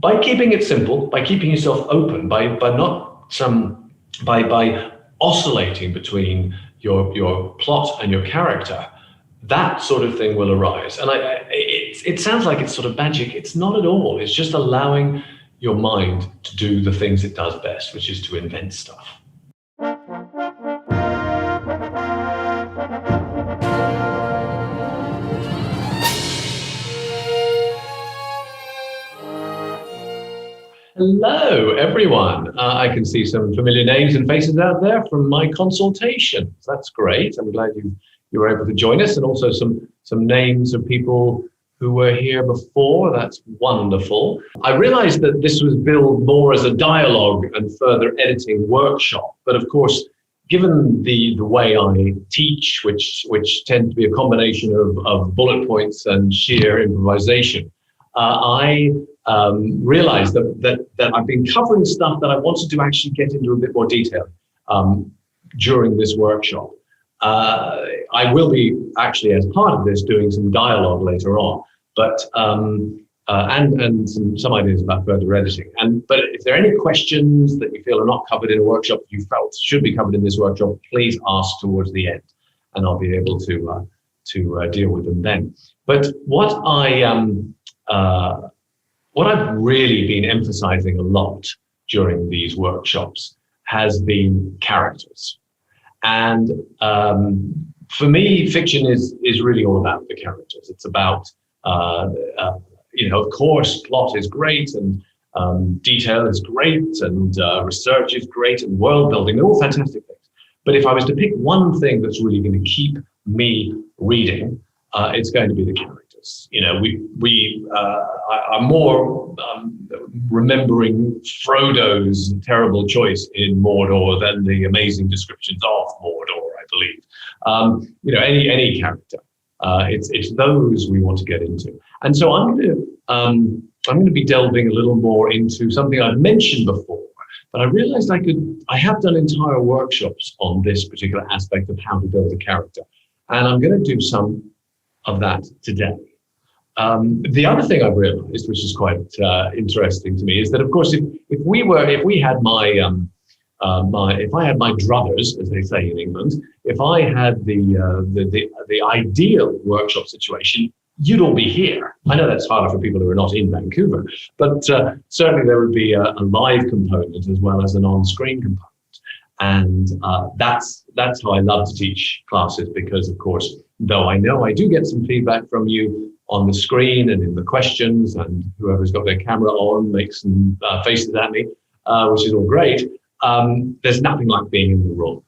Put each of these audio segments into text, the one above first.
By keeping it simple, by keeping yourself open, by oscillating between your plot and your character, that sort of thing will arise. And it sounds like it's sort of magic. It's not at all. It's just allowing your mind to do the things it does best, which is to invent stuff. Hello, everyone. I can see some familiar names and faces out there from my consultations. That's great. I'm glad you were able to join us, and also some names of people who were here before. That's wonderful. I realized that this was billed more as a dialogue and further editing workshop, but of course, given the way I teach, which tends to be a combination of bullet points and sheer improvisation, I realized that I've been covering stuff that I wanted to actually get into a bit more detail during this workshop. I will be actually, as part of this, doing some dialogue later on, but and some ideas about further editing. But if there are any questions that you feel are not covered in a workshop that you felt should be covered in this workshop, please ask towards the end, and I'll be able to deal with them then. But what I've really been emphasizing a lot during these workshops has been characters. And for me, fiction is really all about the characters. It's about, of course, plot is great, and detail is great, and research is great, and world building, they're all fantastic things. But if I was to pick one thing that's really going to keep me reading, it's going to be the characters. I'm more remembering Frodo's terrible choice in Mordor than the amazing descriptions of Mordor, I believe. Any character. It's those we want to get into. And so I'm going to be delving a little more into something I've mentioned before, but I realized I have done entire workshops on this particular aspect of how to build a character. And I'm going to do some of that today. The other thing I've realized, which is quite interesting to me, is that of course, if I had my druthers, as they say in England, if I had the ideal workshop situation, you'd all be here. I know that's harder for people who are not in Vancouver, but certainly there would be a live component as well as an on-screen component. And that's how I love to teach classes, because of course, though I know I do get some feedback from you on the screen and in the questions, and whoever's got their camera on makes some faces at me, which is all great. There's nothing like being in the room.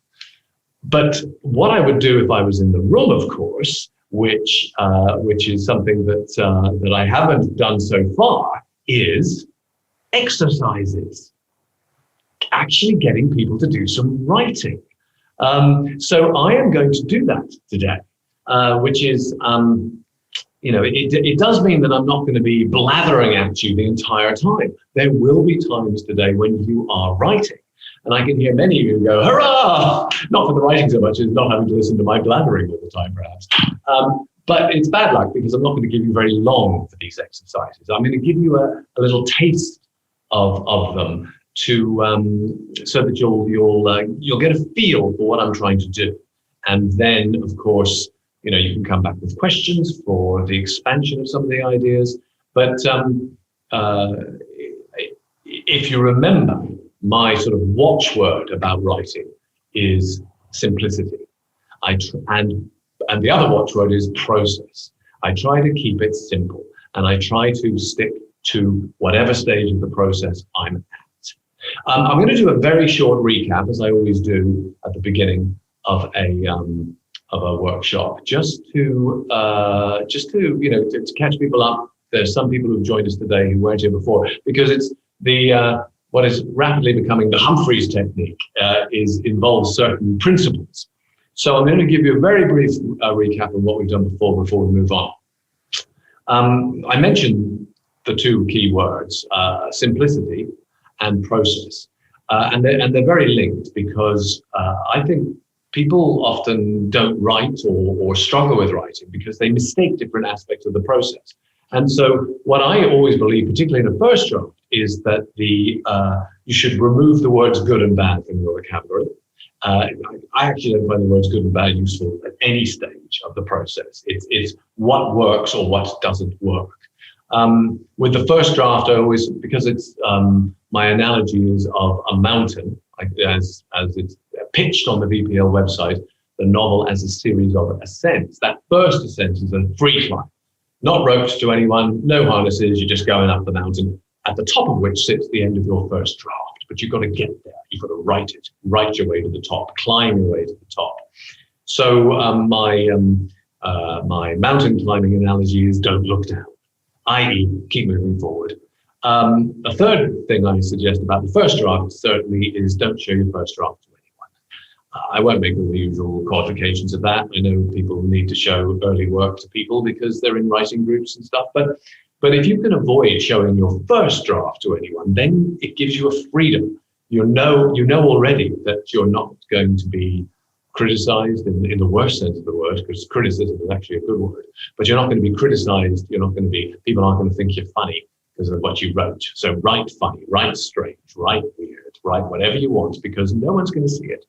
But what I would do if I was in the room, of course, which is something that I haven't done so far, is exercises. Actually getting people to do some writing. So I am going to do that today, which is, it does mean that I'm not going to be blathering at you the entire time. There will be times today when you are writing. And I can hear many of you go, hurrah! Not for the writing so much as not having to listen to my blathering all the time, perhaps. But it's bad luck, because I'm not going to give you very long for these exercises. I'm going to give you a little taste of them so that you'll get a feel for what I'm trying to do. And then, of course, you can come back with questions for the expansion of some of the ideas. But if you remember, my sort of watchword about writing is simplicity. And the other watchword is process. I try to keep it simple, and I try to stick to whatever stage of the process I'm at. I'm going to do a very short recap, as I always do at the beginning of a workshop, just to catch people up. There's some people who've joined us today who weren't here before, because it's what is rapidly becoming the Humphreys technique involves certain principles. So I'm going to give you a very brief recap of what we've done before we move on. I mentioned the two key words, simplicity and process. And they're very linked, because I think people often don't write or struggle with writing because they mistake different aspects of the process. And so what I always believe, particularly in a first draft, is that you should remove the words good and bad from your vocabulary. I actually don't find the words good and bad useful at any stage of the process. It's what works or what doesn't work. With the first draft, I always, because it's my analogy is of a mountain, like as it's pitched on the VPL website, the novel as a series of ascents. That first ascent is a free climb, not roped to anyone, no harnesses, you're just going up the mountain, at the top of which sits the end of your first draft. But you've got to get there, you've got to write it, write your way to the top, climb your way to the top. So my mountain climbing analogy is don't look down, i.e. keep moving forward. A third thing I suggest about the first draft certainly is don't show your first draft to anyone. I won't make all the usual qualifications of that. I know people need to show early work to people because they're in writing groups and stuff, but if you can avoid showing your first draft to anyone, then it gives you a freedom. You know already that you're not going to be criticized in the worst sense of the word, because criticism is actually a good word, but you're not going to be criticized. People aren't going to think you're funny because of what you wrote. So write funny, write strange, write weird, write whatever you want, because no one's going to see it.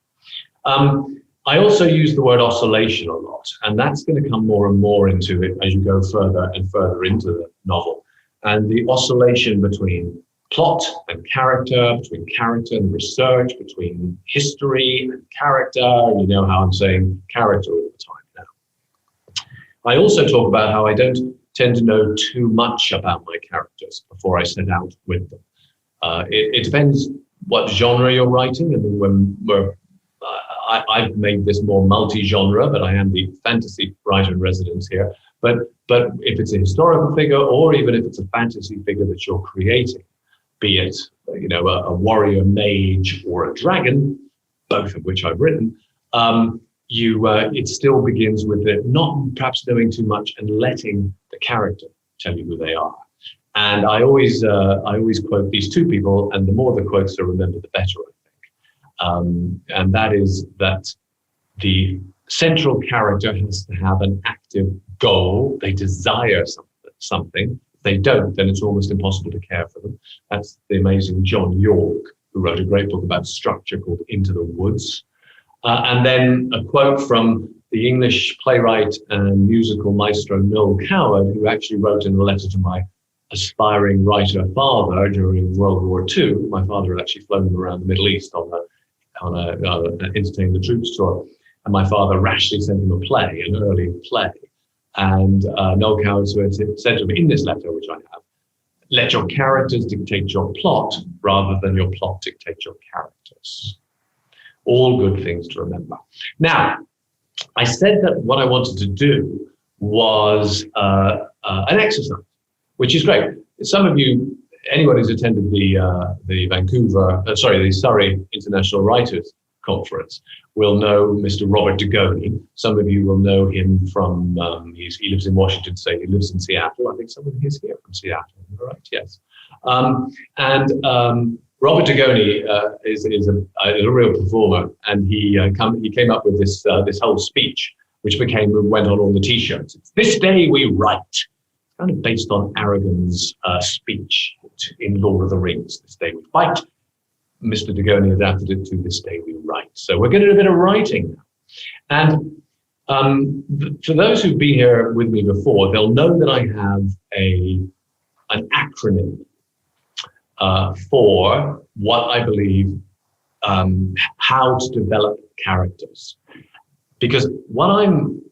I also use the word oscillation a lot, and that's going to come more and more into it as you go further and further into the novel. And the oscillation between plot and character, between character and research, between history and character. You know how I'm saying character all the time now. I also talk about how I don't tend to know too much about my characters before I set out with them. It depends what genre you're writing. I mean, I've made this more multi-genre, but I am the fantasy writer in residence here. But if it's a historical figure, or even if it's a fantasy figure that you're creating, be it a warrior mage or a dragon, both of which I've written, it still begins with it not perhaps knowing too much and letting the character tell you who they are. And I always quote these two people, and the more the quotes are remembered, the better, I think. And that is that the central character has to have an active goal. They desire something. If they don't, then it's almost impossible to care for them. That's the amazing John York, who wrote a great book about structure called Into the Woods. And then a quote from the English playwright and musical maestro Noel Coward, who actually wrote in a letter to my aspiring writer father during World War II. My father had actually flown around the Middle East on an entertain the troops tour, and my father rashly sent him an early play. And Noel Coward said to me in this letter, which I have, let your characters dictate your plot rather than your plot dictate your characters. All good things to remember. Now, I said that what I wanted to do was an exercise, which is great. Some of you, anyone who's attended the Surrey International Writers Conference will know Mr. Robert Dugoni. Some of you will know him from, he lives in Washington State, he lives in Seattle. I think someone is here from Seattle, right? Yes. Robert Dugoni is a real performer, and he came up with this whole speech, which went on all the T-shirts. It's "This day we write," kind of based on Aragon's speech in Lord of the Rings. "This day we fight." Mr. Dugoni adapted it to "This day we write." So we're going to do a bit of writing now. And for those who've been here with me before, they'll know that I have an acronym for what I believe how to develop characters. Because what I'm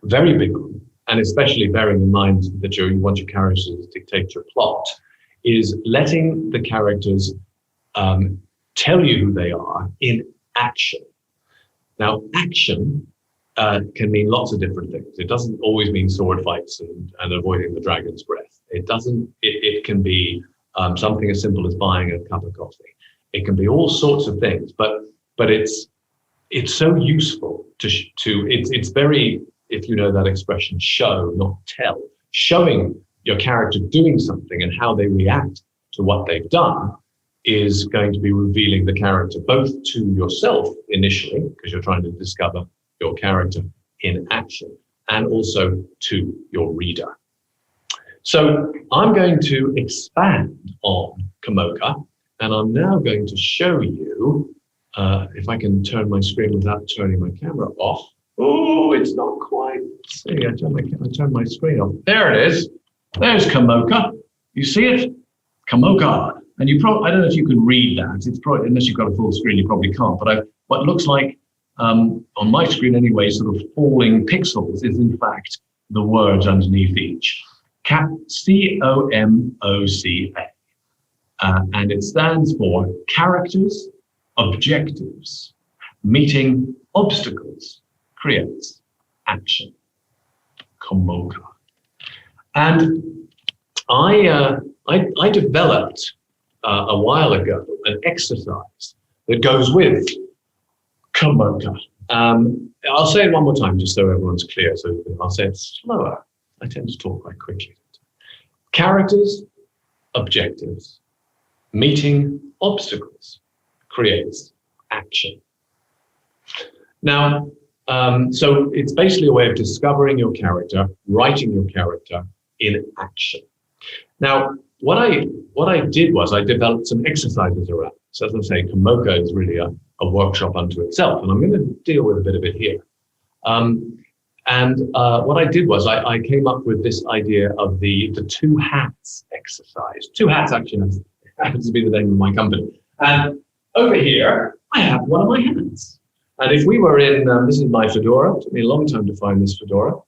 very big on, and especially bearing in mind that you want your characters to dictate your plot, is letting the characters tell you who they are in action. Now, action can mean lots of different things. It doesn't always mean sword fights and avoiding the dragon's breath. It can be something as simple as buying a cup of coffee. It can be all sorts of things, but it's so useful it's very, if you know that expression, show, not tell. Showing your character doing something and how they react to what they've done is going to be revealing the character, both to yourself initially, because you're trying to discover your character in action, and also to your reader. So I'm going to expand on Komoka, and I'm now going to show you, if I can turn my screen without turning my camera off. Oh, it's not quite. See, I turned my screen off. There it is. There's Komoka. You see it? Komoka. And you probably, I don't know if you can read that. It's probably, unless you've got a full screen, you probably can't. But what looks like, on my screen anyway, sort of falling pixels is in fact the words underneath each. COMOCA. And it stands for characters, objectives, meeting obstacles, creates action. Komoka. And I developed a while ago an exercise that goes with Komoka. I'll say it one more time just so everyone's clear. So I'll say it slower. I tend to talk quite quickly. Characters, objectives, meeting obstacles, creates action. Now, so it's basically a way of discovering your character, writing your character in action. Now, what I did was I developed some exercises around. So as I say, Komoka is really a workshop unto itself, and I'm going to deal with a bit of it here. What I did was I came up with this idea of the two hats exercise. Two hats actually happens to be the name of my company. And over here, I have one of my hats. And if we were in, this is my fedora. It took me a long time to find this fedora.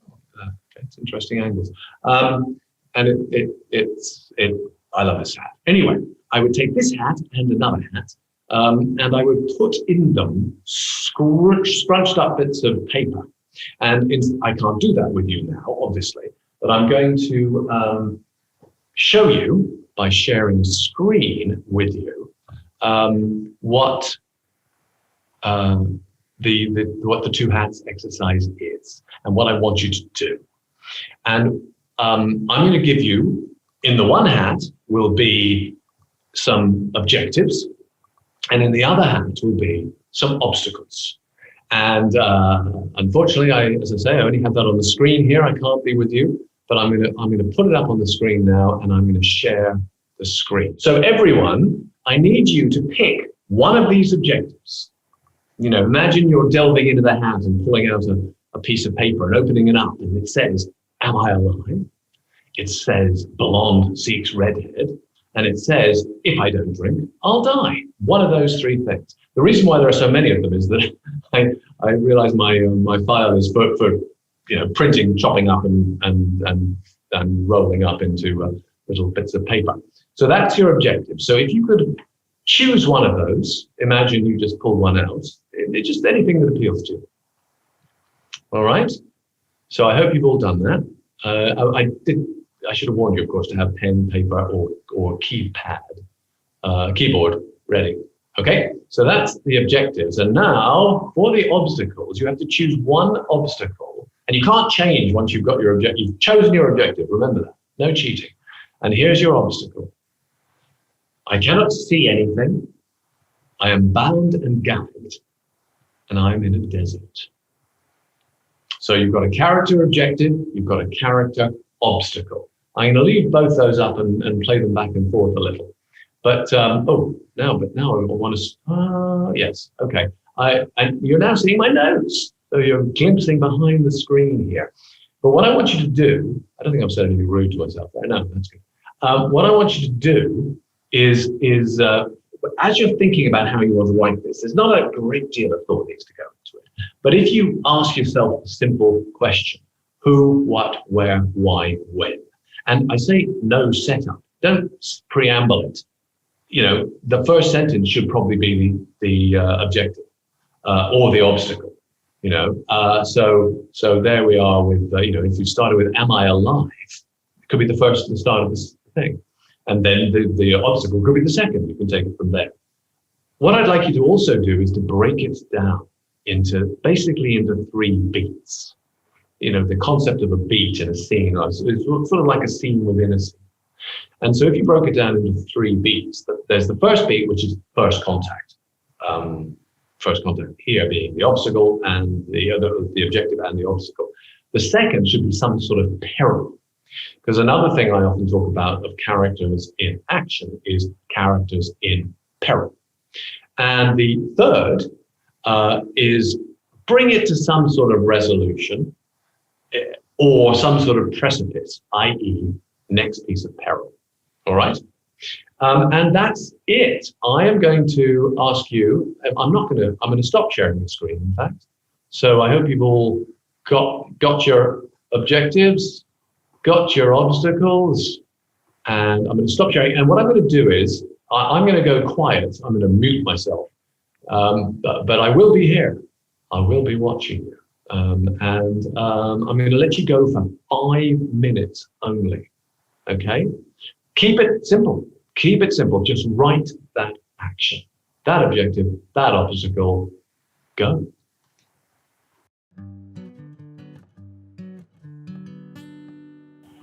It's interesting angles. And I love this hat. Anyway, I would take this hat and another hat, and I would put in them scrunched up bits of paper. And I can't do that with you now, obviously, but I'm going to show you by sharing a screen with you what the two hats exercise is and what I want you to do. And I'm going to give you, in the one hat will be some objectives, and in the other hat will be some obstacles. And unfortunately, as I say, I only have that on the screen here. I can't be with you, but I'm going to put it up on the screen now, and I'm going to share the screen. So everyone, I need you to pick one of these objectives. You know, imagine you're delving into the hat and pulling out a piece of paper and opening it up, and it says, "Am I alive?" It says, "Blonde seeks redhead," and it says, "If I don't drink, I'll die." One of those three things. The reason why there are so many of them is that I realize my file is for printing, chopping up and rolling up into little bits of paper. So that's your objective. So if you could choose one of those, imagine you just pull one out. It's just anything that appeals to you. All right. So I hope you've all done that. I should have warned you, of course, to have pen, paper, or keyboard ready. Okay, so that's the objectives. And now for the obstacles, you have to choose one obstacle, and you can't change once you've got your objective. You've chosen your objective. Remember that. No cheating. And here's your obstacle. I cannot see anything. I am bound and gagged, and I'm in a desert. So you've got a character objective, you've got a character obstacle. I'm going to leave both those up and play them back and forth a little. But now I want to, yes, okay. And you're now seeing my notes. So you're glimpsing behind the screen here. But what I want you to do, I don't think I've said anything rude to myself there. No, that's good. What I want you to do is as you're thinking about how you want to write this, there's not a great deal of thought needs to go into it. But if you ask yourself a simple question, who, what, where, why, when, and I say no setup, don't preamble it. You know, the first sentence should probably be the objective or the obstacle. You know, so there we are with if we started with "Am I alive?" It could be the start of this thing, and then the obstacle could be the second. You can take it from there. What I'd like you to also do is to break it down into three beats. You know, the concept of a beat in a scene is sort of like a scene within a scene. And so if you broke it down into three beats, there's the first beat, which is first contact. First contact here being the obstacle and the objective and the obstacle. The second should be some sort of peril. Because another thing I often talk about of characters in action is characters in peril. And the third is bring it to some sort of resolution or some sort of precipice, i.e. next piece of peril. All right? And that's it. I am going to ask you, I'm going to stop sharing the screen, in fact. So I hope you've all got your objectives, got your obstacles, and I'm going to stop sharing. And what I'm going to do is I'm going to go quiet. I'm going to mute myself. But I will be here. I will be watching you. And I'm going to let you go for 5 minutes only. Okay? Keep it simple. Keep it simple. Just write that action, that objective, that obstacle. Go.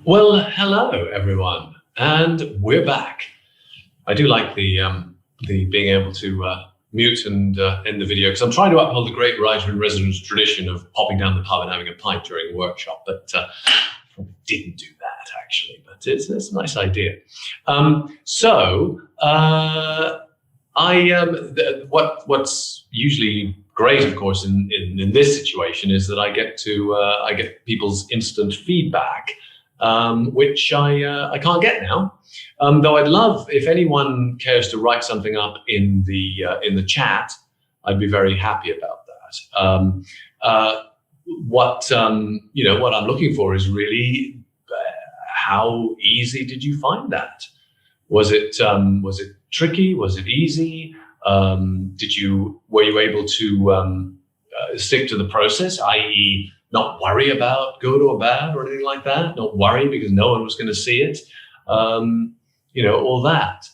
Well, hello everyone, and we're back. I do like the being able to mute and end the video because I'm trying to uphold the great writer in residence tradition of popping down the pub and having a pint during a workshop, but probably didn't do that actually. But it's a nice idea. What's usually great, of course, in this situation is that I get people's instant feedback. Which I can't get now. Though I'd love if anyone cares to write something up in the chat, I'd be very happy about that. What I'm looking for is really how easy did you find that? Was it tricky? Was it easy? Were you able to stick to the process, i.e. not worry about good or bad or anything like that? Not worry because no one was going to see it. All that.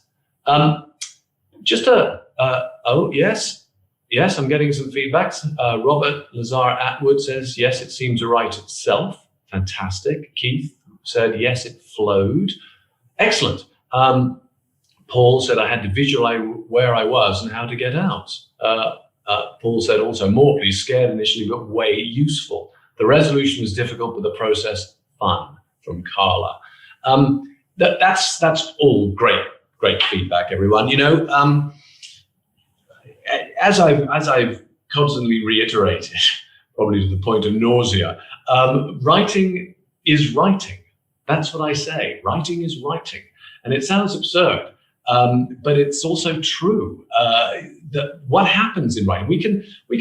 Yes, I'm getting some feedbacks. Robert Lazar Atwood says, yes, it seemed to write itself. Fantastic. Keith said, yes, it flowed. Excellent. Paul said, I had to visualize where I was and how to get out. Paul said also, more please, scared initially, but way useful. The resolution was difficult, but the process fun, from Carla. That's all great feedback, everyone. As I've constantly reiterated, probably to the point of nausea, writing is writing. That's what I say. Writing is writing, and it sounds absurd, but it's also true. That what happens in writing, we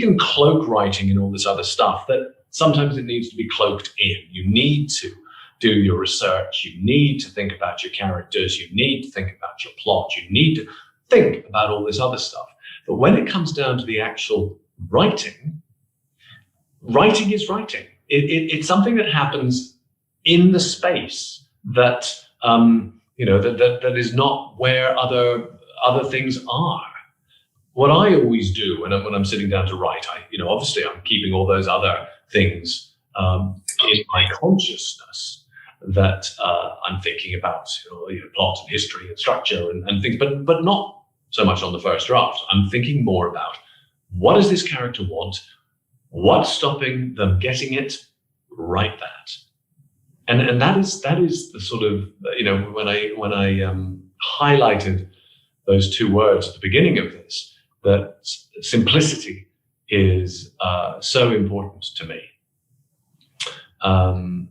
can cloak writing in all this other stuff that sometimes it needs to be cloaked in. You need to do your research. You need to think about your characters. You need to think about your plot. You need to think about all this other stuff. But when it comes down to the actual writing, writing is writing. It's something that happens in the space that that is not where other things are. What I always do when I'm sitting down to write, obviously I'm keeping all those other things in my consciousness that I'm thinking about, plot and history and structure and things, but not so much on the first draft. I'm thinking more about what does this character want? What's stopping them getting it? Write that. And that is the sort of, when I highlighted those two words at the beginning of this, that simplicity is so important to me. And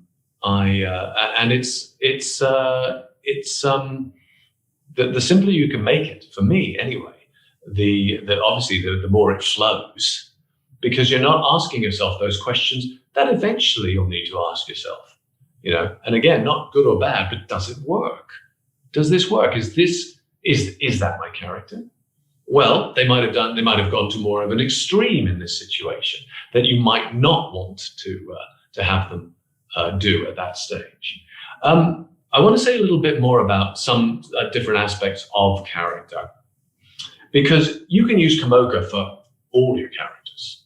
the simpler you can make it, for me anyway, obviously the more it flows, because you're not asking yourself those questions that eventually you'll need to ask yourself. And again, not good or bad, but does it work? Does this work? Is that my character? Well, they might have gone to more of an extreme in this situation that you might not want to have them do at that stage. I want to say a little bit more about some different aspects of character, because you can use Komoka for all your characters.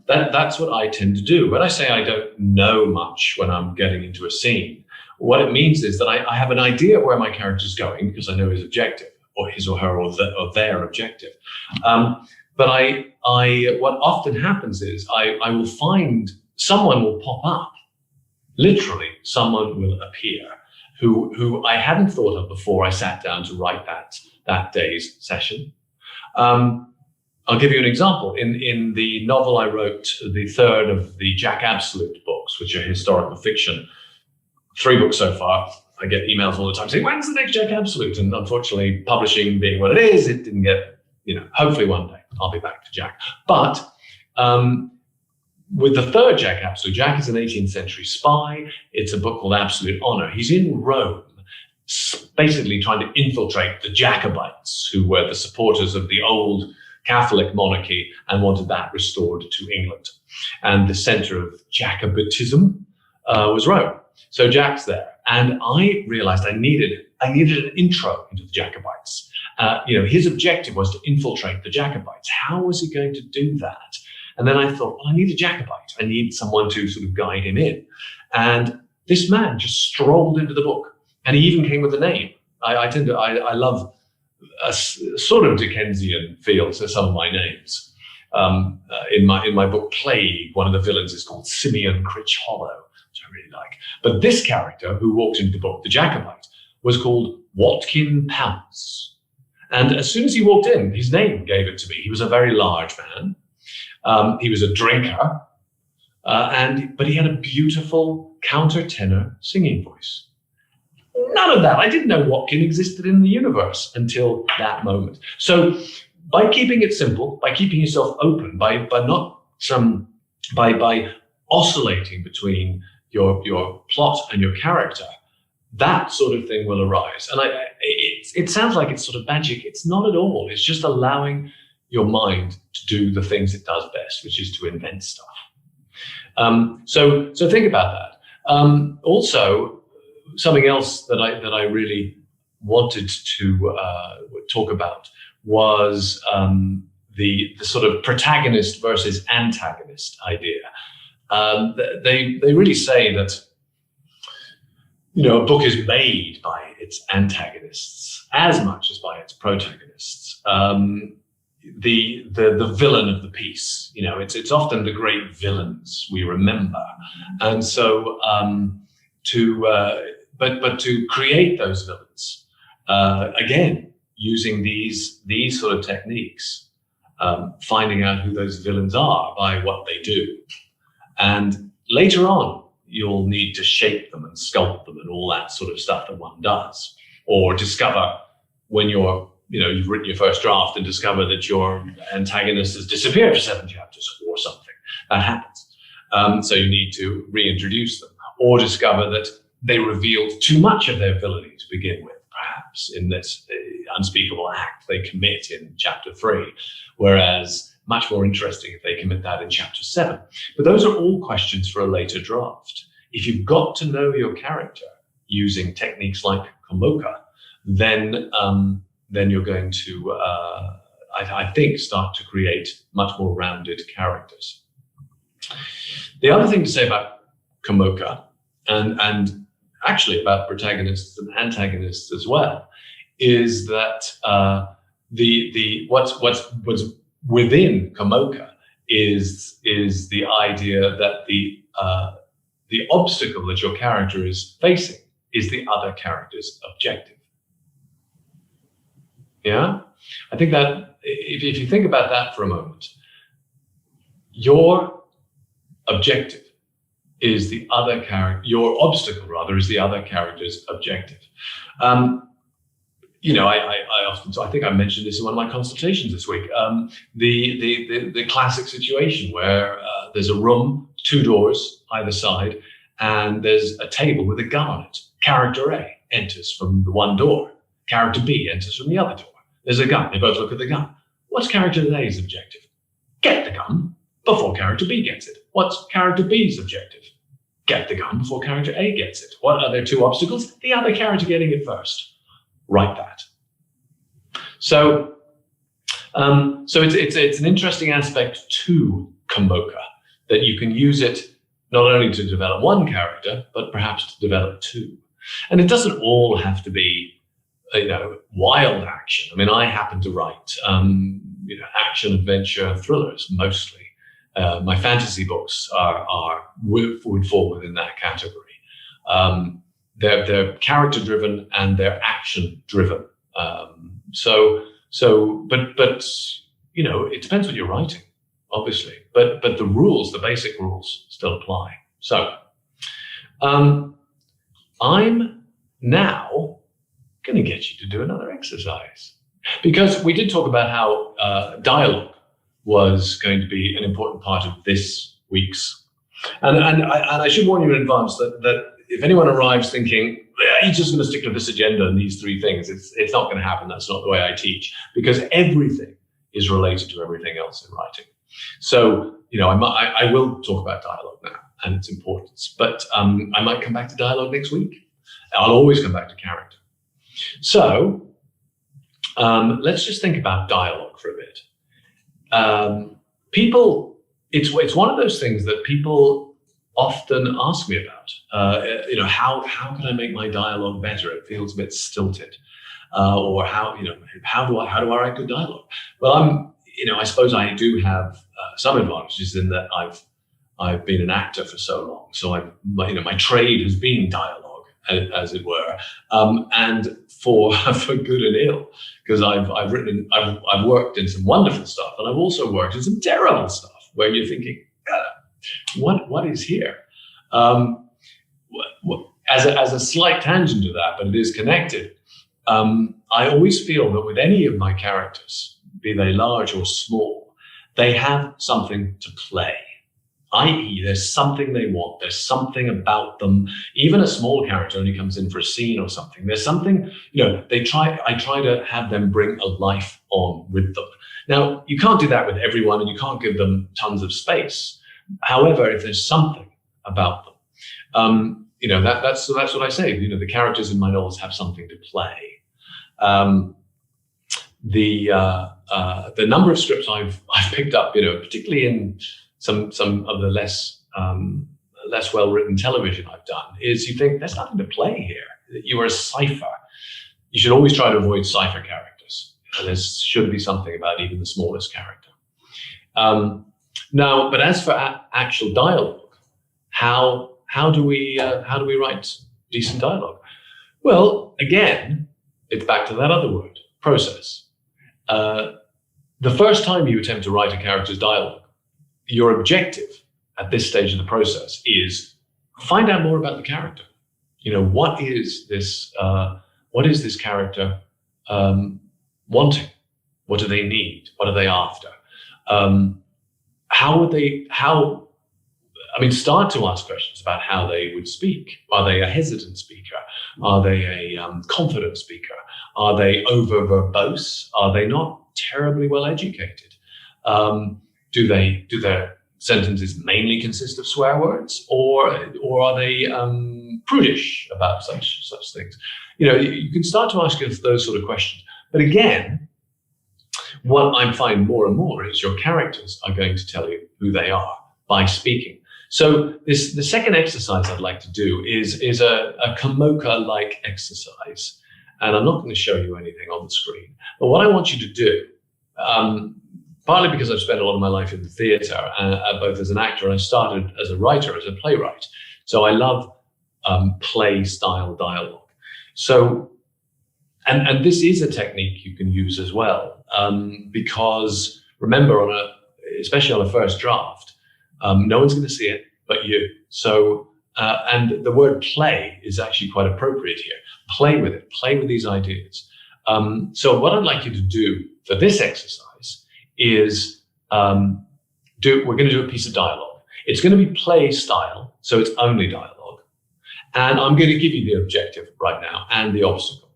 That's what I tend to do. When I say I don't know much when I'm getting into a scene, what it means is that I have an idea of where my character is going because I know his objective, or his or her or their objective. But what often happens is I will find someone will pop up literally someone will appear who I hadn't thought of before I sat down to write that day's session. I'll give you an example. In the novel I wrote, the third of the Jack Absolute books, which are historical fiction, 3 books so far. I get emails all the time saying, when's the next Jack Absolute? And unfortunately, publishing being what it is, it didn't get, hopefully one day I'll be back to Jack. But with the third Jack Absolute, Jack is an 18th century spy. It's a book called Absolute Honor. He's in Rome, basically trying to infiltrate the Jacobites, who were the supporters of the old Catholic monarchy and wanted that restored to England. And the center of Jacobitism was Rome. So Jack's there. And I realized I needed an intro into the Jacobites. His objective was to infiltrate the Jacobites. How was he going to do that? And then I thought, well, I need a Jacobite. I need someone to sort of guide him in. And this man just strolled into the book. And he even came with a name. I love a sort of Dickensian feel to some of my names. In my book Plague, one of the villains is called Simeon Critch Hollow, which I really like. But this character who walked into the book, the Jacobite, was called Watkin Pounce. And as soon as he walked in, his name gave it to me. He was a very large man. He was a drinker, but he had a beautiful countertenor singing voice. None of that. I didn't know Watkin existed in the universe until that moment. So by keeping it simple, by keeping yourself open, by oscillating between your plot and your character, that sort of thing will arise. And it sounds like it's sort of magic. It's not at all. It's just allowing your mind to do the things it does best, which is to invent stuff. So think about that. Also, something else that I really wanted to talk about was the sort of protagonist versus antagonist idea. They really say that a book is made by its antagonists as much as by its protagonists. The villain of the piece, it's often the great villains we remember, and so to create those villains, again using these sort of techniques, finding out who those villains are by what they do, and later on you'll need to shape them and sculpt them and all that sort of stuff that one does, or discover when you've written your first draft and discover that your antagonist has disappeared for 7 chapters or something. That happens. So you need to reintroduce them, or discover that they revealed too much of their villainy to begin with, perhaps in this unspeakable act they commit in chapter 3, whereas much more interesting if they commit that in chapter 7. But those are all questions for a later draft. If you've got to know your character using techniques like Komoka, then you're going to, I think, start to create much more rounded characters. The other thing to say about Komoka, and actually about protagonists and antagonists as well, is that what's within Komoka is the idea that the obstacle that your character is facing is the other character's objective. Yeah, I think that if you think about that for a moment, your objective is the other character, your obstacle rather is the other character's objective. I often, I think I mentioned this in one of my consultations this week, the classic situation where there's a room, 2 doors either side, and there's a table with a gun on it. Character A enters from the one door. Character B enters from the other door. There's a gun. They both look at the gun. What's character A's objective? Get the gun before character B gets it. What's character B's objective? Get the gun before character A gets it. What are their 2 obstacles? The other character getting it first. Write that. So it's an interesting aspect to Komoka, that you can use it not only to develop one character, but perhaps to develop 2. And it doesn't all have to be wild action. I mean, I happen to write action, adventure, thrillers mostly. My fantasy books would fall within that category. They're character driven and they're action driven. But you know, it depends what you're writing, obviously. But the rules, the basic rules, still apply. So I'm now going to get you to do another exercise, because we did talk about how dialogue was going to be an important part of this week's. And I should warn you in advance that if anyone arrives thinking, he's just going to stick to this agenda and these three things, it's not going to happen. That's not the way I teach, because everything is related to everything else in writing. So, you know, I will talk about dialogue now and its importance, but I might come back to dialogue next week. I'll always come back to character. So let's just think about dialogue for a bit. It's one of those things that people often ask me about. You know, how can I make my dialogue better? It feels a bit stilted. Or how do I write good dialogue? Well, I suppose I do have some advantages in that I've been an actor for so long. So my trade has been dialogue, as it were, and for good and ill, because I've worked in some wonderful stuff, and I've also worked in some terrible stuff where you're thinking, what is here? As a slight tangent to that, but it is connected. I always feel that with any of my characters, be they large or small, they have something to play. I.e., there's something they want. There's something about them. Even a small character only comes in for a scene or something. There's something, I try to have them bring a life on with them. Now, you can't do that with everyone, and you can't give them tons of space. However, if there's something about them, that's what I say. The characters in my novels have something to play. The number of scripts I've picked up, particularly in some of the less well-written television I've done, is you think there's nothing to play here. You are a cipher. You should always try to avoid cipher characters. And there should be something about even the smallest character. Now, but as for actual dialogue, how do we write decent dialogue? Well, again, it's back to that other word, process. The first time you attempt to write a character's dialogue, your objective at this stage of the process is find out more about the character. What is this character wanting? What do they need? What are they after? Start to ask questions about how they would speak. Are they a hesitant speaker? Are they a confident speaker? Are they over verbose? Are they not terribly well educated? Do their sentences mainly consist of swear words, or are they prudish about such things? You can start to ask those sort of questions. But again, what I'm finding more and more is your characters are going to tell you who they are by speaking. So the second exercise I'd like to do is a Kamoka-like exercise. And I'm not going to show you anything on the screen. But what I want you to do, partly because I've spent a lot of my life in the theatre, both as an actor, and I started as a writer, as a playwright. So I love play-style dialogue. So, and this is a technique you can use as well, because remember, especially on a first draft, no one's going to see it but you. So, and the word play is actually quite appropriate here. Play with it, play with these ideas. So what I'd like you to do for this exercise is we're going to do a piece of dialogue. It's going to be play style, so it's only dialogue. And I'm going to give you the objective right now and the obstacle.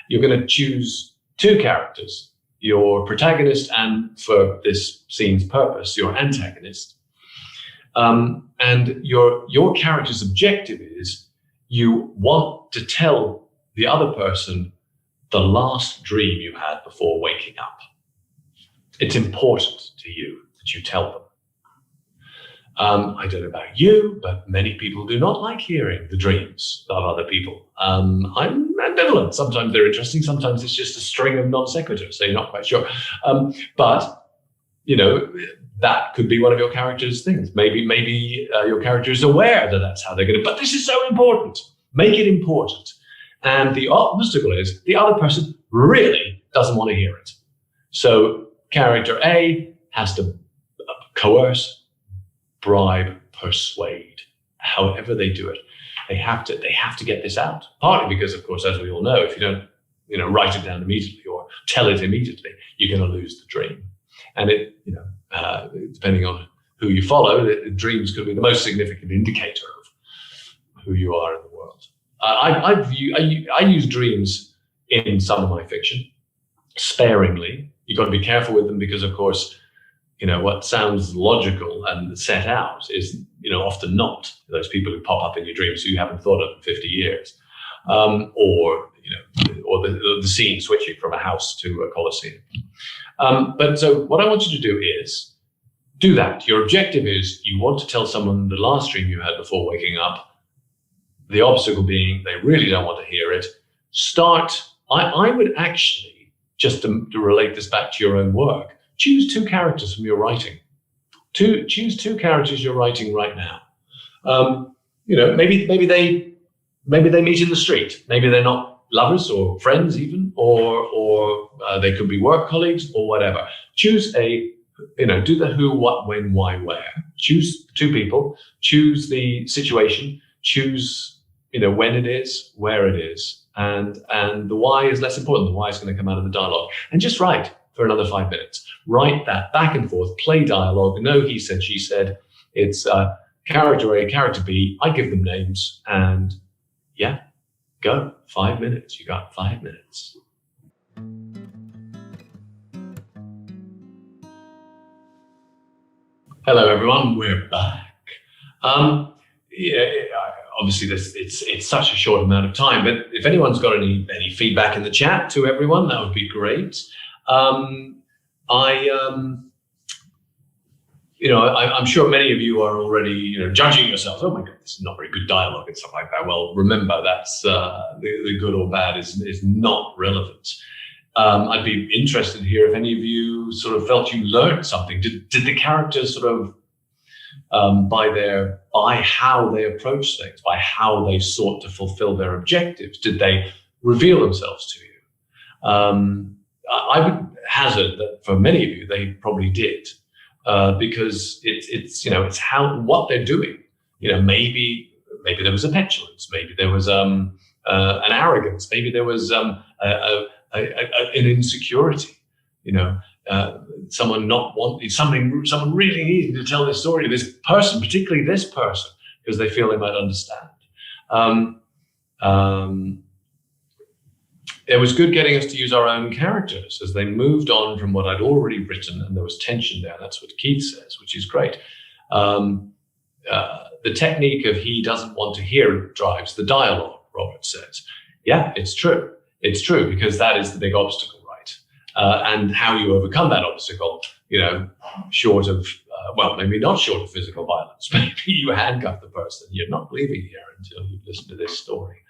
You're going to choose two characters, your protagonist and, for this scene's purpose, your antagonist. And your character's objective is you want to tell the other person the last dream you had before waking up. It's important to you that you tell them. I don't know about you, but many people do not like hearing the dreams of other people. I'm ambivalent. Sometimes they're interesting. Sometimes it's just a string of non sequiturs, so you're not quite sure. But that could be one of your character's things. Maybe your character is aware that that's how they're going to. But this is so important. Make it important. And the obstacle is the other person really doesn't want to hear it. So character A has to coerce, bribe, persuade, however they do it. They have to get this out. Partly because, of course, as we all know, if you don't, write it down immediately or tell it immediately, you're going to lose the dream. And it, depending on who you follow, the dreams could be the most significant indicator of who you are in the world. I use dreams in some of my fiction sparingly. You've got to be careful with them because, of course, what sounds logical and set out is, often not. Those people who pop up in your dreams who you haven't thought of in 50 years, or the scene switching from a house to a coliseum. But so what I want you to do is do that. Your objective is you want to tell someone the last dream you had before waking up. The obstacle being they really don't want to hear it. I would actually, just to relate this back to your own work, choose two characters from your writing. Choose two characters you're writing right now. Maybe they meet in the street. Maybe they're not lovers or friends even, or they could be work colleagues or whatever. Choose do the who, what, when, why, where. Choose two people. Choose the situation. Choose when it is, where it is, and the why is less important. The why is going to come out of the dialogue. And just write for another 5 minutes. Write that back and forth, play dialogue. No, he said, she said. It's character A, character B. I give them names and go. 5 minutes. You got 5 minutes. Hello, everyone. We're back. Obviously, it's such a short amount of time, but if anyone's got any feedback in the chat to everyone, that would be great. I'm sure many of you are already, judging yourselves. Oh my God, this is not very good dialogue and stuff like that. Well, remember that's the good or bad is not relevant. I'd be interested to hear if any of you sort of felt you learned something. Did the characters sort of by how they approach things, by how they sought to fulfill their objectives, did they reveal themselves to you? I would hazard that for many of you, they probably did, because it's what they're doing. Maybe there was a petulance, maybe there was an arrogance, maybe there was an insecurity. Someone not wanting someone really needing to tell this story to this person, particularly this person, because they feel they might understand. It was good getting us to use our own characters as they moved on from what I'd already written, and there was tension there. That's what Keith says, which is great. The technique of he doesn't want to hear it drives the dialogue, Robert says. Yeah, it's true. It's true, because that is the big obstacle, right? And how you overcome that obstacle, short of, maybe not short of physical violence, maybe you handcuff the person. You're not leaving here until you listen to this story.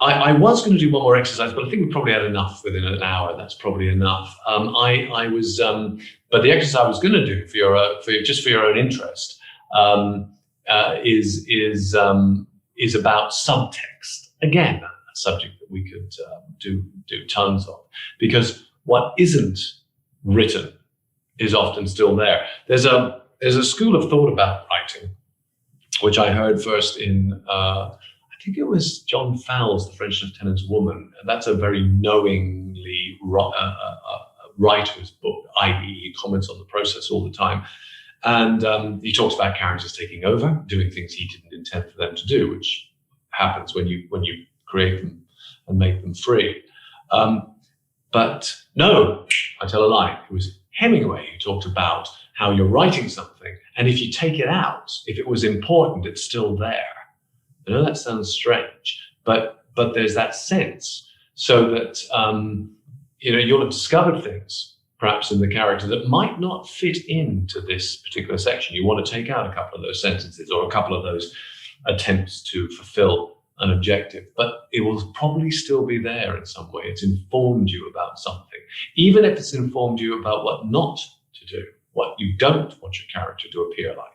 I was going to do one more exercise, but I think we probably had enough within an hour. That's probably enough. But the exercise I was going to do for your own interest is about subtext. Again, a subject that we could do tons of, because what isn't written is often still there. There's a school of thought about writing, which I heard first in. I think it was John Fowles, the French Lieutenant's Woman. And that's a very knowingly writer's book, i.e. he comments on the process all the time. And he talks about characters taking over, doing things he didn't intend for them to do, which happens when you create them and make them free. But no, I tell a lie. It was Hemingway who talked about how you're writing something, and if you take it out, if it was important, it's still there. I know that sounds strange, but there's that sense, so that you'll have discovered things perhaps in the character that might not fit into this particular section. You want to take out a couple of those sentences or a couple of those attempts to fulfill an objective, but it will probably still be there in some way. It's informed you about something, even if it's informed you about what not to do, what you don't want your character to appear like.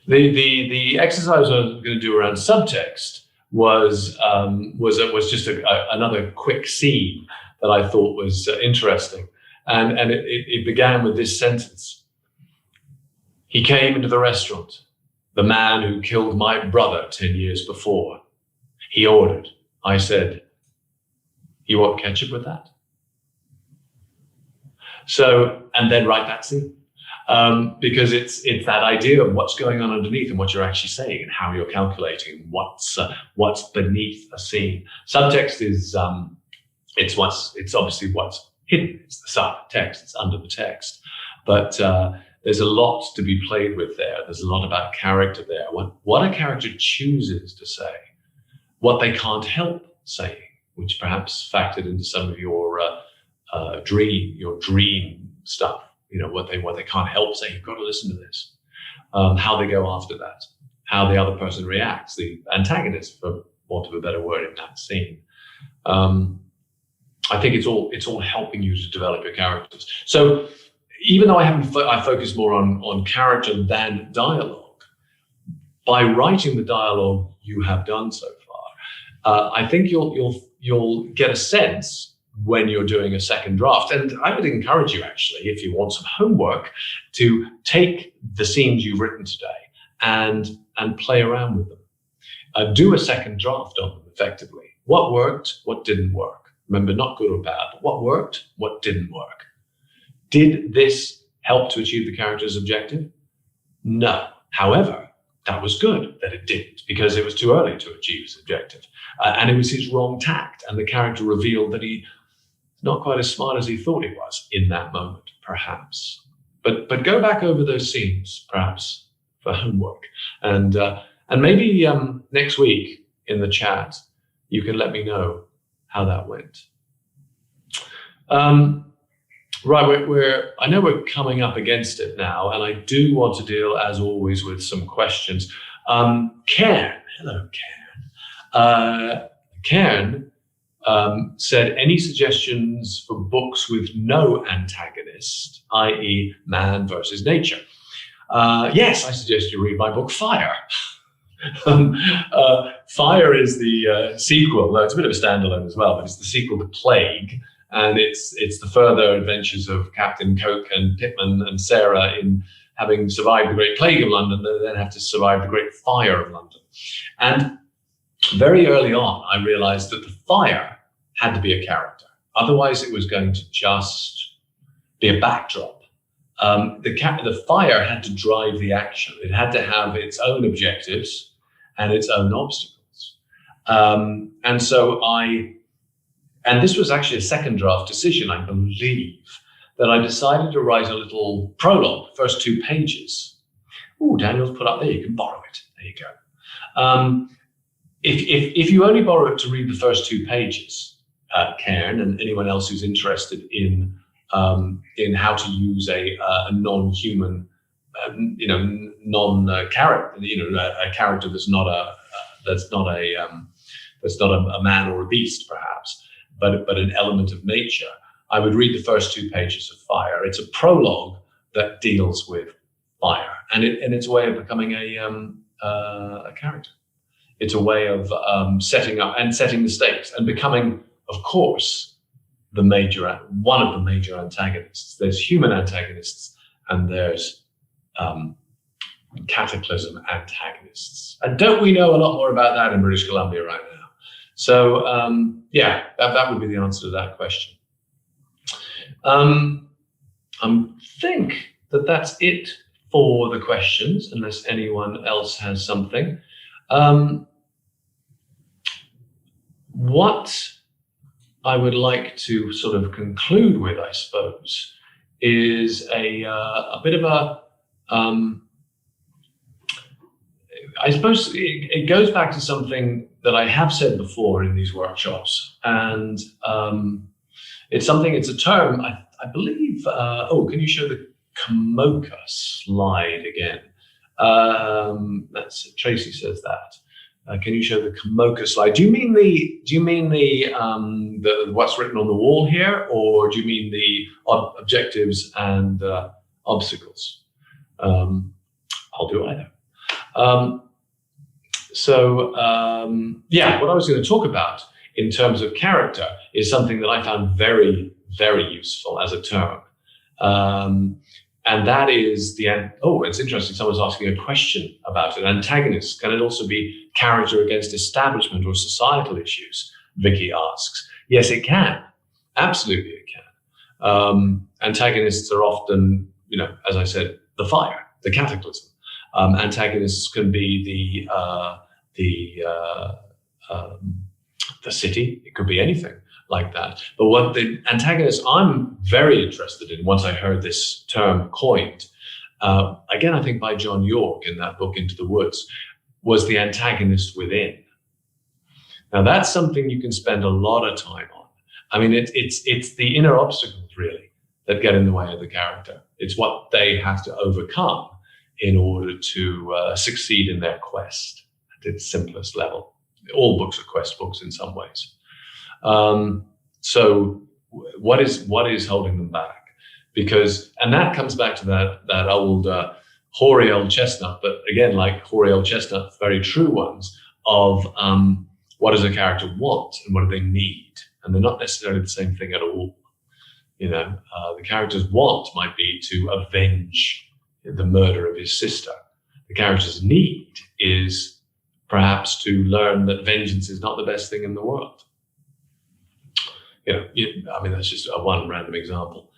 The exercise I was going to do around subtext was just another quick scene that I thought was interesting, and it began with this sentence: "He came into the restaurant, the man who killed my brother 10 years before. He ordered. I said, 'You want ketchup with that?'" So, and then write that scene. Because it's that idea of what's going on underneath and what you're actually saying and how you're calculating what's beneath a scene. Subtext is it's obviously what's hidden. It's the subtext. It's under the text, but there's a lot to be played with there. There's a lot about character there. What a character chooses to say, what they can't help saying, which perhaps factored into some of your dream stuff. You know, what they can't help saying. You've got to listen to this. How they go after that, how the other person reacts, the antagonist, for want of a better word, in that scene. I think it's all helping you to develop your characters. So even though I focus more on character than dialogue, by writing the dialogue you have done so far, I think you'll get a sense when you're doing a second draft. And I would encourage you, actually, if you want some homework, to take the scenes you've written today and play around with them. Do a second draft on them effectively. What worked? What didn't work? Remember, not good or bad, but what worked? What didn't work? Did this help to achieve the character's objective? No. However, that was good that it didn't, because it was too early to achieve his objective. And it was his wrong tact, and the character revealed that he's not quite as smart as he thought he was in that moment, perhaps. But go back over those scenes, perhaps, for homework. And maybe next week in the chat, you can let me know how that went. Right, I know we're coming up against it now, and I do want to deal, as always, with some questions. Cairn, hello, Cairn. Cairn said, any suggestions for books with no antagonist, i.e. man versus nature? Yes, I suggest you read my book, Fire. Fire is the sequel, though it's a bit of a standalone as well, but it's the sequel to Plague, and it's the further adventures of Captain Coke and Pitman and Sarah in having survived the Great Plague of London, they then have to survive the Great Fire of London. And very early on, I realized that the fire had to be a character. Otherwise, it was going to just be a backdrop. The fire had to drive the action. It had to have its own objectives and its own obstacles. And this was actually a second draft decision, I believe, that I decided to write a little prologue, first 2 pages. Oh, Daniel's put up there, you can borrow it. There you go. If you only borrow it to read the first 2 pages, Cairn, and anyone else who's interested in how to use a non-human, non-character, a character that's not a man or a beast, perhaps, but an element of nature, I would read the first 2 pages of Fire. It's a prologue that deals with fire, and it's a way of becoming a character. It's a way of setting the stakes and becoming, of course, one of the major antagonists. There's human antagonists and there's cataclysm antagonists. And don't we know a lot more about that in British Columbia right now? So that would be the answer to that question. I think that's it for the questions, unless anyone else has something. What I would like to sort of conclude with, I suppose, is a bit of a, I suppose it goes back to something that I have said before in these workshops, and it's a term, I believe, can you show the Kamoka slide again? Tracy says that. Can you show the Kamoka slide? Do you mean the what's written on the wall here, or do you mean the objectives and obstacles? I'll do either. Yeah, what I was going to talk about in terms of character is something that I found very, very useful as a term. And that is it's interesting. Someone's asking a question about it. Antagonist, can it also be character against establishment or societal issues? Vicky asks. Yes, it can. Absolutely, it can. Antagonists are often, as I said, the fire, the cataclysm. Antagonists can be the city. It could be anything like that. But what the antagonist I'm very interested in, once I heard this term coined, again, I think by John York in that book, Into the Woods, was the antagonist within. Now, that's something you can spend a lot of time on. I mean, it's the inner obstacles, really, that get in the way of the character. It's what they have to overcome in order to succeed in their quest at its simplest level. All books are quest books in some ways. So what is holding them back? And that comes back to that old hoary old chestnut, but again, like hoary old chestnut, very true ones of what does a character want and what do they need? And they're not necessarily the same thing at all. The character's want might be to avenge the murder of his sister. The character's need is perhaps to learn that vengeance is not the best thing in the world. That's just one random example.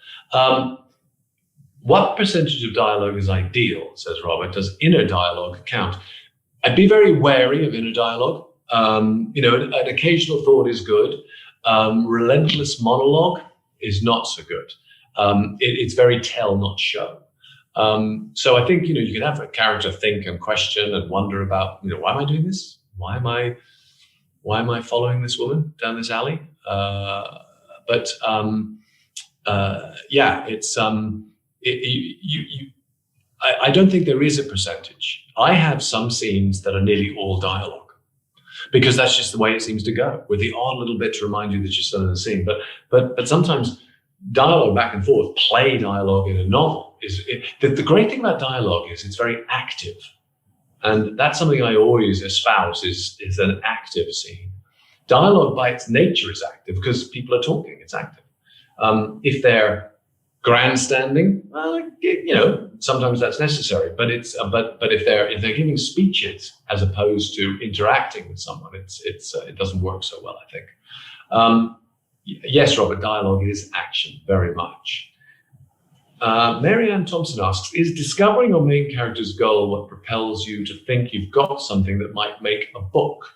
What percentage of dialogue is ideal, says Robert? Does inner dialogue count? I'd be very wary of inner dialogue. An occasional thought is good. Relentless monologue is not so good. It's very tell, not show. So I think, you can have a character think and question and wonder about, why am I doing this? Why am I following this woman down this alley? I don't think there is a percentage. I have some scenes that are nearly all dialogue because that's just the way it seems to go, with the odd little bit to remind you that you're still in the scene. But sometimes dialogue back and forth, play dialogue in a novel the great thing about dialogue is it's very active. And that's something I always espouse is an active scene. Dialogue by its nature is active because people are talking, it's active. If they're grandstanding, sometimes that's necessary. But if they're giving speeches as opposed to interacting with someone, it doesn't work so well, I think. Yes, Robert, dialogue is action very much. Mary Ann Thompson asks, is discovering your main character's goal what propels you to think you've got something that might make a book?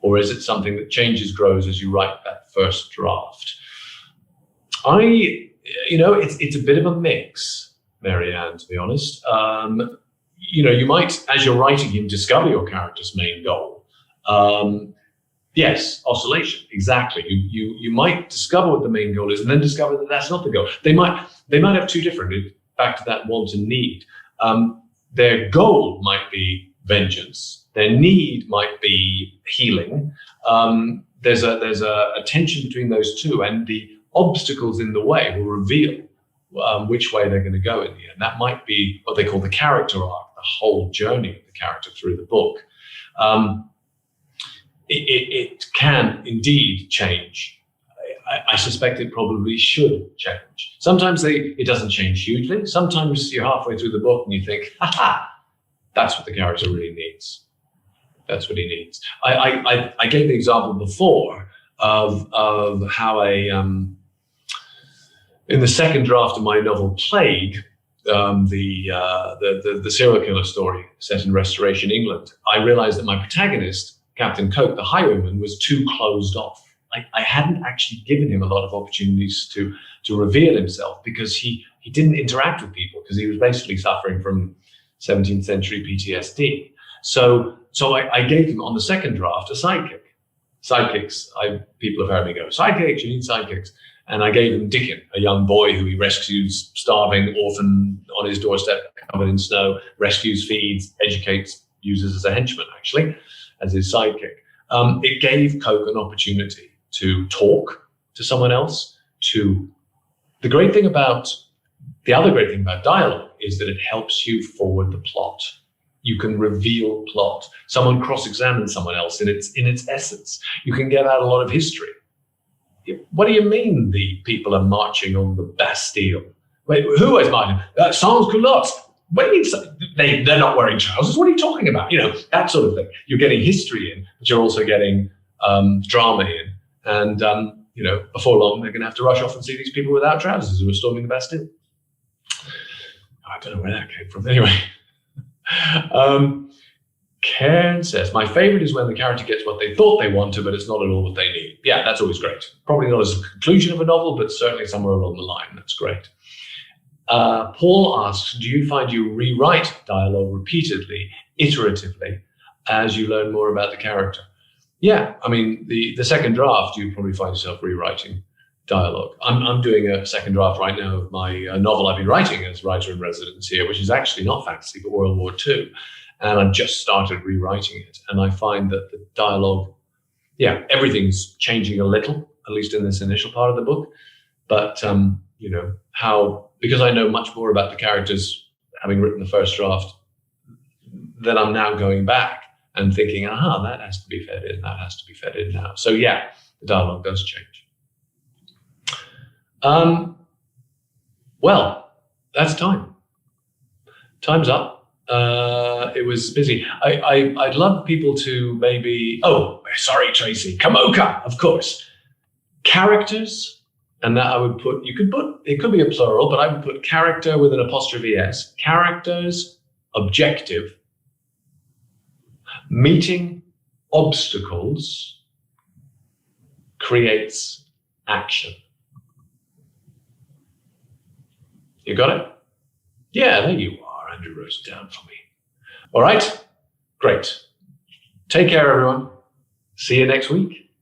Or is it something that changes, grows as you write that first draft? It's a bit of a mix, Mary Ann, to be honest. You might, as you're writing him, discover your character's main goal. Yes, oscillation, exactly. You might discover what the main goal is and then discover that that's not the goal. They might have two different, back to that want and need. Their goal might be vengeance. Their need might be healing. There's a tension between those two, and the obstacles in the way will reveal which way they're going to go in the end. That might be what they call the character arc, the whole journey of the character through the book. It can indeed change. I suspect it probably should change. Sometimes it doesn't change hugely. Sometimes you're halfway through the book and you think, that's what the character really needs. That's what he needs. I gave the example before of how in the second draft of my novel Plague, the serial killer story set in Restoration England, I realized that my protagonist, Captain Coke, the highwayman, was too closed off. I hadn't actually given him a lot of opportunities to reveal himself because he didn't interact with people because he was basically suffering from 17th century PTSD. So I gave him on the second draft a sidekick. Sidekicks, people have heard me go, sidekicks, you need sidekicks. And I gave him Dickon, a young boy who he rescues, starving, orphan, on his doorstep, covered in snow, rescues, feeds, educates, uses as a henchman, actually, as his sidekick. It gave Coke an opportunity to talk to someone else. The other great thing about dialogue is that it helps you forward the plot. You can reveal plot. Someone cross-examines someone else in its essence. You can get out a lot of history. What do you mean the people are marching on the Bastille? Wait, who is marching? Sans culottes. What do you mean? They're not wearing trousers. What are you talking about? That sort of thing. You're getting history in, but you're also getting drama in. And, before long, they're going to have to rush off and see these people without trousers who are storming the Bastille. I don't know where that came from. Anyway. Cairn says, my favorite is when the character gets what they thought they wanted, but it's not at all what they need. Yeah, that's always great. Probably not as a conclusion of a novel, but certainly somewhere along the line. That's great. Paul asks, do you find you rewrite dialogue repeatedly, iteratively, as you learn more about the character? Yeah, I mean, the second draft, you probably find yourself rewriting dialogue. I'm doing a second draft right now of my novel I've been writing as writer-in-residence here, which is actually not fantasy, but World War II. And I've just started rewriting it. And I find that the dialogue, everything's changing a little, at least in this initial part of the book. But, because I know much more about the characters, having written the first draft, then I'm now going back and thinking, that has to be fed in, that has to be fed in now. So yeah, the dialogue does change. Well, that's time. Time's up. It was busy. I'd love people to maybe, sorry, Tracy, Kamoka, of course. Characters, and that I would put, it could be a plural, but I would put character with an apostrophe S. Characters, objective, meeting obstacles creates action. You got it? Yeah, there you are. Andrew wrote it down for me. All right, great. Take care, everyone. See you next week.